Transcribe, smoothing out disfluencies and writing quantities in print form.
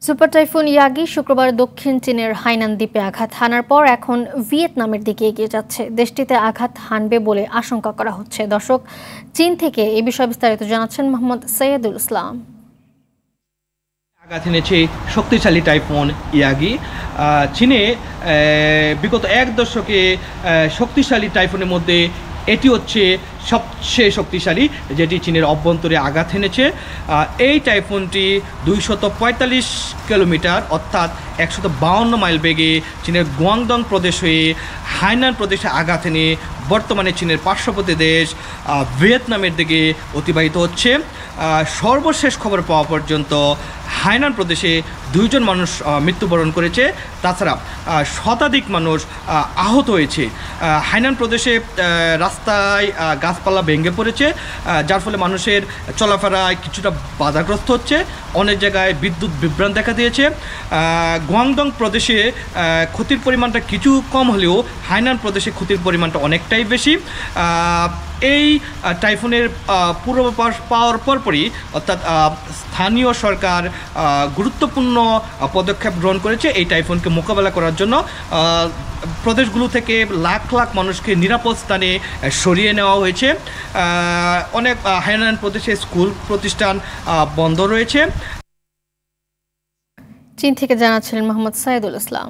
Super typhoon Yagi শুক্রবার দক্ষিণ চীনের হাইনান দ্বীপে আঘাত হানার পর এখন ভিয়েতনামের দিকে এগিয়ে যাচ্ছে। দেশটিতে আঘাত হানবে বলে আশঙ্কা করা হচ্ছে। দর্শক, চীন থেকে এই বিষয়ে বিস্তারিত জানাচ্ছেন মোহাম্মদ সৈয়দুল ইসলাম। আঘাত এনেছে শক্তিশালী টাইফুন ইয়াগি। চীনে বিগত এক দশকে শক্তিশালী টাইফুনের মধ্যে এটি হচ্ছে সবচেয়ে শক্তিশালী, যেটি চীনের অভ্যন্তরে আঘাত এনেছে। এই টাইফুনটি 245 কিলোমিটার অর্থাৎ 152 মাইল বেগে চীনের গুয়াংডং প্রদেশ হয়ে হাইনান প্রদেশে আঘাত এনে বর্তমানে চীনের পার্শ্ববর্তী দেশ ভিয়েতনামের দিকে অতিবাহিত হচ্ছে। সর্বশেষ খবর পাওয়া পর্যন্ত হাইনান প্রদেশে 2 জন মানুষ মৃত্যুবরণ করেছে, তাছাড়া শতাধিক মানুষ আহত হয়েছে। হাইনান প্রদেশে রাস্তায় গাছপালা ভেঙে পড়েছে, যার ফলে মানুষের চলাফেরায় কিছুটা বাধাগ্রস্ত হচ্ছে। অনেক জায়গায় বিদ্যুৎ বিভ্রাট দেখা দিয়েছে। গুয়াংডং প্রদেশে ক্ষতির পরিমাণটা কিছু কম হলেও হাইনান প্রদেশে ক্ষতির পরিমাণটা অনেকটাই বেশি। এই টাইফুনের পূর্বাভাস পাওয়ার পরপরই অর্থাৎ স্থানীয় সরকার গুরুত্বপূর্ণ পদক্ষেপ গ্রহণ করেছে এই টাইফুনকে মোকাবেলা করার জন্য। প্রদেশগুলো থেকে লাখ লাখ মানুষকে নিরাপদ স্থানে সরিয়ে নেওয়া হয়েছে। অনেক হাইনান প্রদেশে স্কুল প্রতিষ্ঠান বন্ধ রয়েছে। চীন থেকে জানাচ্ছিলেন মোহাম্মদ সৈয়দুল ইসলাম।